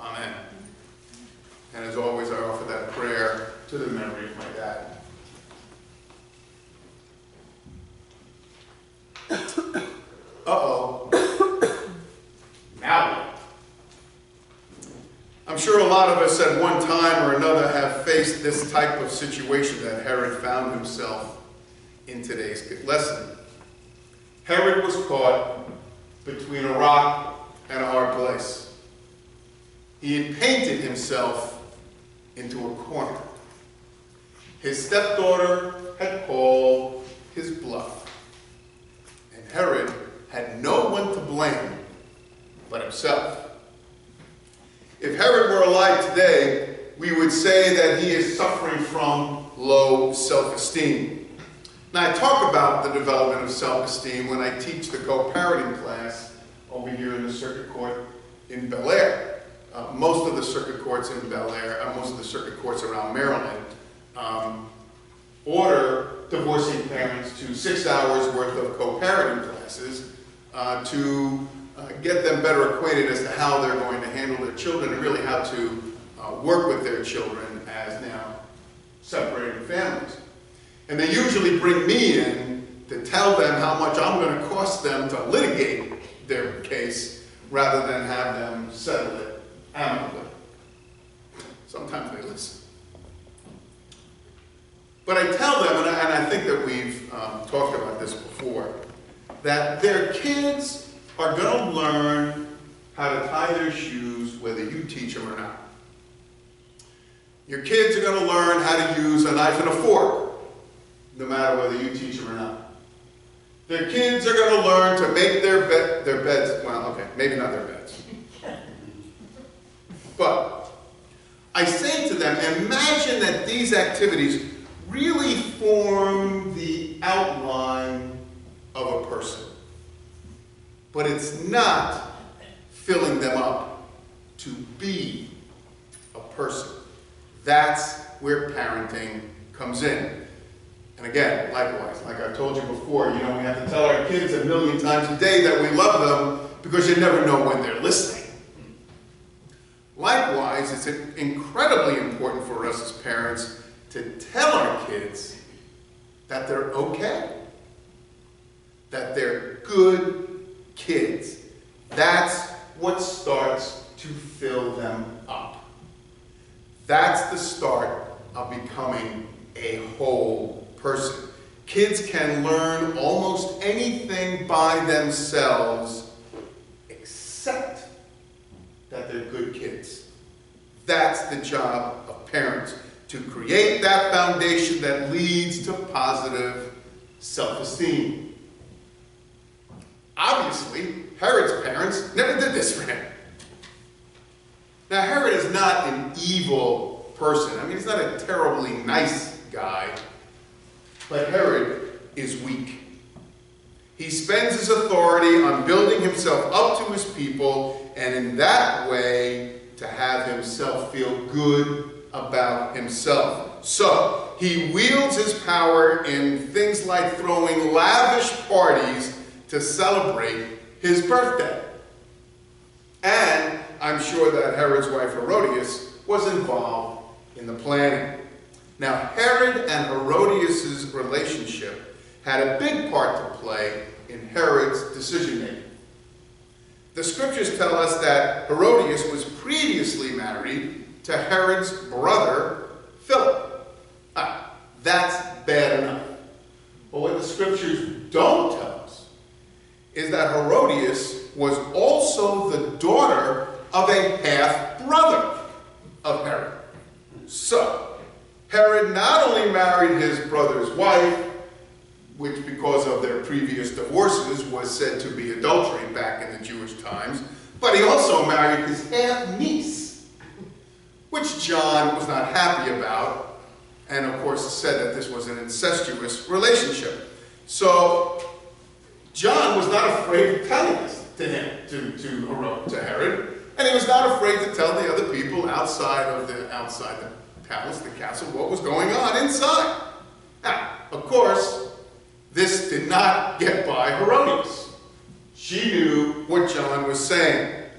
Amen. And as always, I offer that prayer to the memory of my dad. Uh-oh. Now what? I'm sure a lot of us at one time or another have faced this type of situation that Herod found himself in today's lesson. Herod was caught between a rock and a hard place. He had painted himself into a corner. His stepdaughter had called his bluff. And Herod had no one to blame but himself. If Herod were alive today, we would say that he is suffering from low self-esteem. Now, I talk about the development of self-esteem when I teach the co-parenting class over here in the circuit court in Bel Air. Most of the circuit courts in Bel Air, most of the circuit courts around Maryland, order divorcing parents to 6 hours worth of co-parenting classes to get them better acquainted as to how they're going to handle their children and really how to work with their children as now separated families. And they usually bring me in to tell them how much I'm going to cost them to litigate their case rather than have them settle it amicably. Sometimes they listen. But I tell them, and I think that we've talked about this before, that their kids are going to learn how to tie their shoes whether you teach them or not. Your kids are going to learn how to use a knife and a fork, no matter whether you teach them or not. Their kids are going to learn to make their beds, well, okay, maybe not their beds. But I say to them, imagine that these activities really form the outline of a person. But it's not filling them up to be a person. That's where parenting comes in. And again, likewise, like I've told you before, we have to tell our kids a million times a day that we love them because you never know when they're listening. Likewise, it's incredibly important for us as parents to tell our kids that they're okay, that they're good kids. That's what starts to fill them up. That's the start of becoming a whole person. Kids can learn almost anything by themselves except that they're good kids. That's the job of parents, to create that foundation that leads to positive self-esteem. Obviously, Herod's parents never did this for him. Now, Herod is not an evil person. I mean, he's not a terribly nice guy. But Herod is weak. He spends his authority on building himself up to his people, and in that way, to have himself feel good about himself. So, he wields his power in things like throwing lavish parties to celebrate his birthday. And I'm sure that Herod's wife Herodias was involved in the planning. Now, Herod and Herodias' relationship had a big part to play in Herod's decision-making. The scriptures tell us that Herodias was previously married to Herod's brother, Philip. That's bad enough. But what the scriptures don't tell us is that Herodias was also the daughter of a half-brother of Herod. So, Herod not only married his brother's wife, which because of their previous divorces was said to be adultery back in the Jewish times, but he also married his half-niece, which John was not happy about, and of course said that this was an incestuous relationship. So John was not afraid of telling this to him, to Herod, and he was not afraid to tell the other people outside the palace, the castle, what was going on inside. Now, of course, this did not get by Herodias. She knew what John was saying.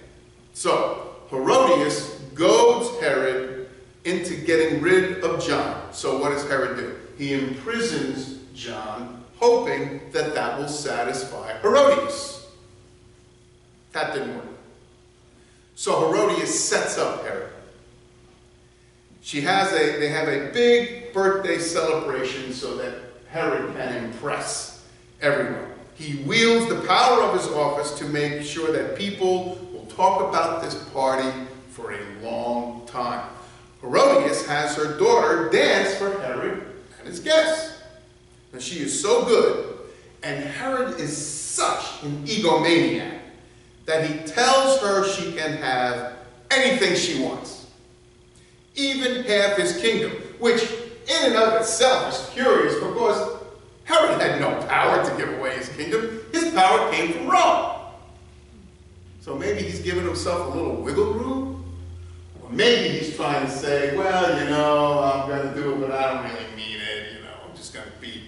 So, Herodias goads Herod into getting rid of John. So what does Herod do? He imprisons John, hoping that that will satisfy Herodias. That didn't work. So Herodias sets up Herod. They have a big birthday celebration so that Herod can impress everyone. He wields the power of his office to make sure that people will talk about this party for a long time. Herodias has her daughter dance for Herod and his guests. And she is so good, and Herod is such an egomaniac that he tells her she can have anything she wants, even half his kingdom, which in and of itself is curious because Herod had no power to give away his kingdom. His power came from Rome. So maybe he's giving himself a little wiggle room, or maybe he's trying to say, well, you know, I'm going to do it, but I don't really mean it, you know, I'm just going to be.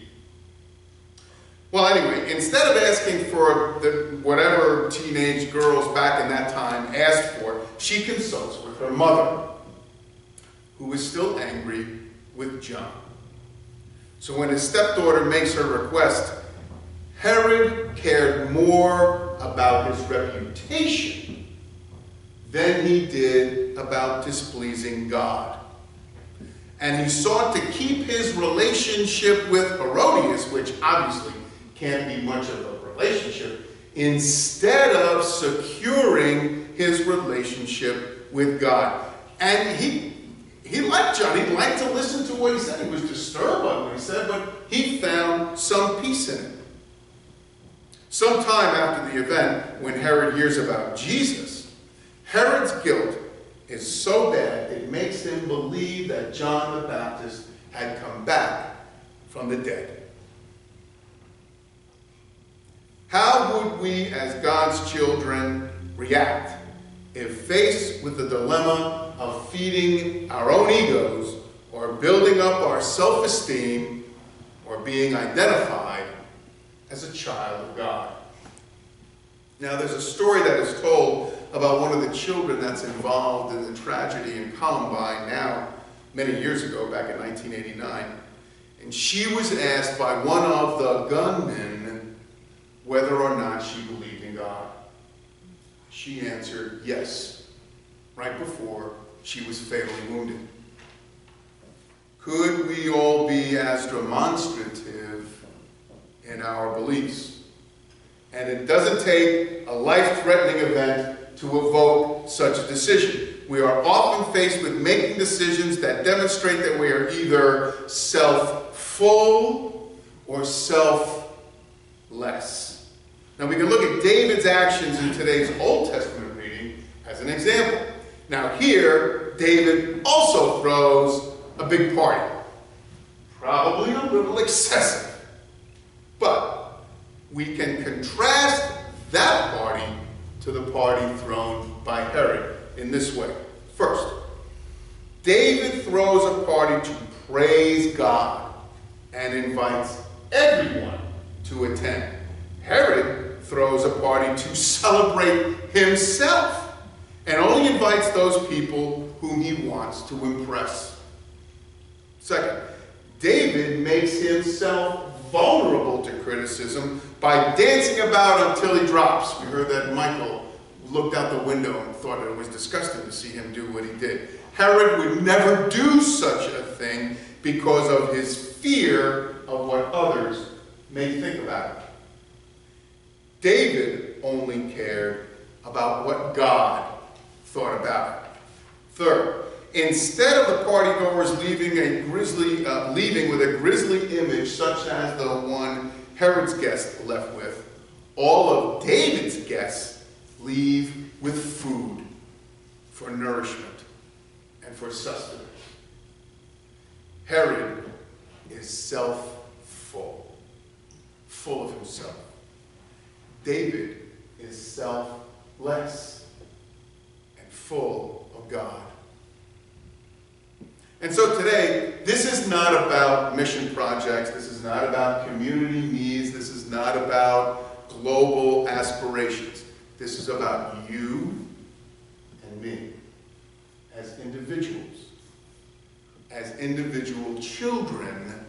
Well, anyway, instead of asking for whatever teenage girls back in that time asked for, she consults with her mother, who is still angry with John. So when his stepdaughter makes her request, Herod cared more about his reputation than he did about displeasing God. And he sought to keep his relationship with Herodias, which obviously can't be much of a relationship, instead of securing his relationship with God. And he liked John. He liked to listen to what he said. He was disturbed by what he said, but he found some peace in it. Sometime after the event, when Herod hears about Jesus, Herod's guilt is so bad it makes him believe that John the Baptist had come back from the dead. How would we, as God's children, react if faced with the dilemma of feeding our own egos, or building up our self-esteem, or being identified as a child of God? Now, there's a story that is told about one of the children that's involved in the tragedy in Columbine now, many years ago, back in 1989. And she was asked by one of the gunmen whether or not she believed in God. She answered yes, right before she was fatally wounded. Could we all be as demonstrative in our beliefs? And it doesn't take a life-threatening event to evoke such a decision. We are often faced with making decisions that demonstrate that we are either self-full or selfless. Now we can look at David's actions in today's Old Testament reading as an example. Now here, David also throws a big party. Probably a little excessive. But we can contrast that party to the party thrown by Herod in this way. First, David throws a party to praise God and invites everyone to attend. Herod throws a party to celebrate himself and only invites those people whom he wants to impress. Second, David makes himself vulnerable to criticism by dancing about until he drops. We heard that Michael looked out the window and thought it was disgusting to see him do what he did. Herod would never do such a thing because of his fear of what others may think about him. David only cared about what God thought about it. Third, instead of the partygoers leaving with a grisly image such as the one Herod's guests left with, all of David's guests leave with food for nourishment and for sustenance. Herod is self-full, full of himself. David is selfless and full of God. And so today, this is not about mission projects. This is not about community needs. This is not about global aspirations. This is about you and me. as individuals, as individual children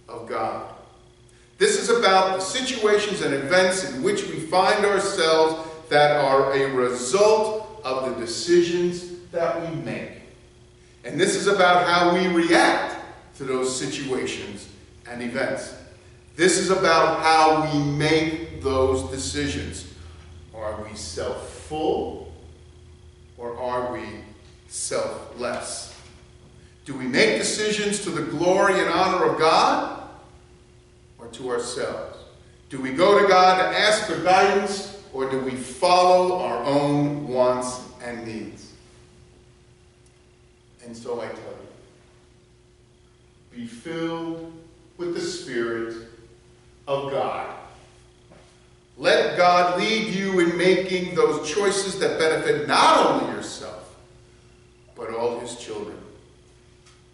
of God. This is about the situations and events in which we find ourselves that are a result of the decisions that we make. And this is about how we react to those situations and events. This is about how we make those decisions. Are we self-full or are we selfless? Do we make decisions to the glory and honor of God or to ourselves? Do we go to God to ask for guidance or do we follow our own wants and needs? And so I tell you, be filled with the Spirit of God. Let God lead you in making those choices that benefit not only yourself, but all his children.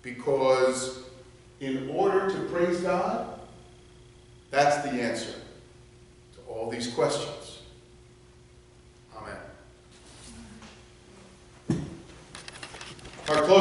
Because in order to praise God, that's the answer to all these questions. Amen. Our closing